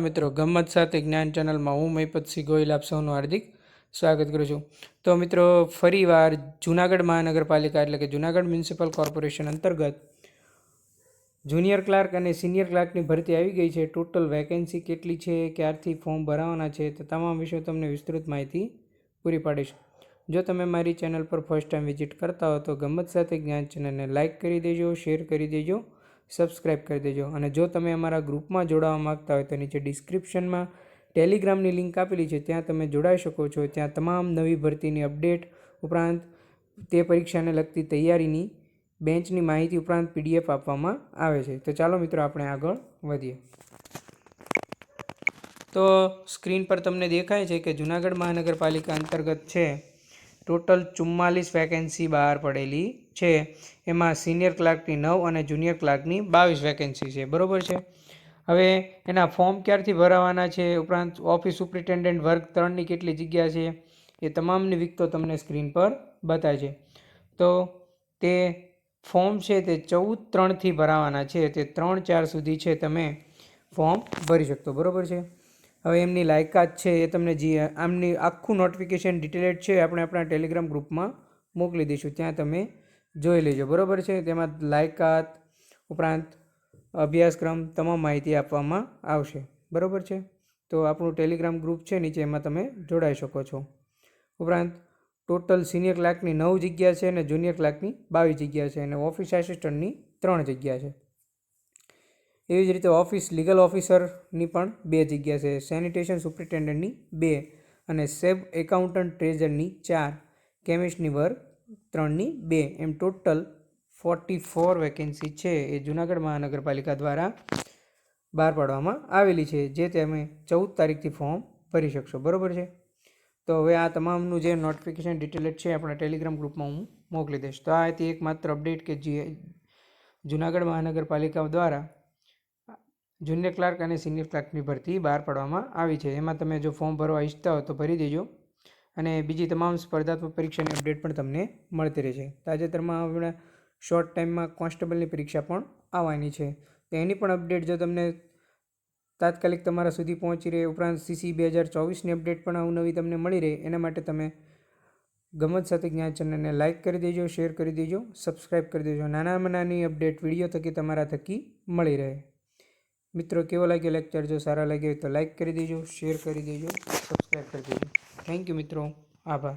મિત્રો ગમ્મત સાથે જ્ઞાન ચેનલમાં હું મહિપતસિંહ ગોહિલ આપ સૌનું હાર્દિક સ્વાગત કરું છું। તો મિત્રો ફરીવાર જૂનાગઢ મહાનગરપાલિકા એટલે કે જૂનાગઢ મ્યુનિસિપલ કોર્પોરેશન અંતર્ગત જુનિયર ક્લાર્ક અને સિનિયર ક્લાર્કની ભરતી આવી ગઈ છે। ટોટલ વેકેન્સી કેટલી છે, ક્યારથી ફોર્મ ભરાવાના છે, તે તમામ વિશે તમને વિસ્તૃત માહિતી પૂરી પાડીશ। જો તમે મારી ચેનલ પર ફર્સ્ટ ટાઈમ વિઝિટ કરતા હો તો ગમ્મત સાથે જ્ઞાન ચેનલને લાઇક કરી દેજો, શેર કરી દેજો, સબસ્ક્રાઈબ કરી દેજો। અને જો તમે અમારા ગ્રુપમાં જોડાવા માગતા હોય તો નીચે ડિસ્ક્રિપ્શનમાં ટેલિગ્રામની લિંક આપેલી છે, ત્યાં તમે જોડાઈ શકો છો। ત્યાં તમામ નવી ભરતીની અપડેટ ઉપરાંત તે પરીક્ષાને લગતી તૈયારીની બેન્ચની માહિતી ઉપરાંત PDF આપવામાં આવે છે। તો ચાલો મિત્રો આપણે આગળ વધીએ। તો સ્ક્રીન પર તમને દેખાય છે કે જૂનાગઢ મહાનગરપાલિકા અંતર્ગત છે ટોટલ 44 વેકેન્સી બહાર પડેલી છે। એમાં સિનિયર ક્લાર્કની 9 અને જુનિયર ક્લાર્કની 22 વેકેન્સી છે, બરાબર છે। હવે એના ફોર્મ ક્યારથી ભરાવાના છે, ઉપરાંત ઓફિસ સુપ્રિન્ટેન્ડન્ટ વર્ગ 3ની કેટલી જગ્યા છે, એ તમામની વિગતો તમને સ્ક્રીન પર બતાવે છે। તો તે ફોર્મ છે તે 14/3થી ભરાવાના છે, તે 3/4 સુધી છે તમે ફોર્મ ભરી શકતો, બરાબર છે। હવે એમની લાયકાત છે એ તમને આમની આખું નોટિફિકેશન ડિટેલેડ છે આપણે આપણા ટેલિગ્રામ ગ્રુપમાં મોકલી દઈશું, ત્યાં તમે જોઈ લેજો, બરાબર છે। તેમાં લાયકાત ઉપરાંત અભ્યાસક્રમ તમામ માહિતી આપવામાં આવશે, બરાબર છે। તો આપણું ટેલિગ્રામ ગ્રુપ છે નીચે, એમાં તમે જોડાઈ શકો છો। ઉપરાંત ટોટલ સિનિયર ક્લાર્કની 9 જગ્યા છે અને જુનિયર ક્લાર્કની 22 જગ્યા છે, અને ઓફિસ આસિસ્ટન્ટની 3 જગ્યા છે। એવી જ રીતે ઓફિસ લીગલ ઓફિસરની પણ 2 જગ્યા છે, સેનિટેશન સુપ્રિન્ટેન્ડન્ટની 2 અને સેબ એકાઉન્ટન્ટ ટ્રેઝરની 4, કેમિસ્ટની વર્ગ 3ની 2, એમ ટોટલ 44 વેકેન્સી છે એ જૂનાગઢ મહાનગરપાલિકા દ્વારા બહાર પાડવામાં આવેલી છે, જે તમે 14 તારીખથી ફોર્મ ભરી શકશો, બરાબર છે। તો હવે આ તમામનું જે નોટિફિકેશન ડિટેલેડ છે આપણા ટેલિગ્રામ ગ્રુપમાં હું મોકલી દઈશ। તો આ હતી એકમાત્ર અપડેટ કે જે જૂનાગઢ મહાનગરપાલિકા દ્વારા જુનિયર ક્લાર્ક અને સિનિયર ક્લાર્કની ભરતી બહાર પાડવામાં આવી છે। એમાં તમે જો ફોર્મ ભરવા ઈચ્છતા હો તો ભરી દેજો, અને બીજી તમામ સ્પર્ધાત્મક પરીક્ષાની અપડેટ પણ તમને મળતી રહેશે। તાજેતરમાં હમણાં શોર્ટ ટાઈમમાં કોન્સ્ટેબલની પરીક્ષા પણ આવવાની છે, તો એની પણ અપડેટ જો તમને તાત્કાલિક તમારા સુધી પહોંચી રહે, ઉપરાંત CC 2024ની અપડેટ પણ અવનવી તમને મળી રહે, એના માટે તમે ગમ્મત સાથે જ્ઞાન ચેનલને લાઇક કરી દેજો, શેર કરી દેજો, સબસ્ક્રાઈબ કરી દેજો। નાનામાં નાની અપડેટ વિડીયો થકી તમારા થકી મળી રહે। મિત્રો કેવો લાગ્યો લેક્ચર? જો સારા લાગ્યો હોય તો લાઇક કરી દેજો, શેર કરી દેજો, સબસ્ક્રાઈબ કરી દેજો। થેન્ક યુ મિત્રો, આભાર।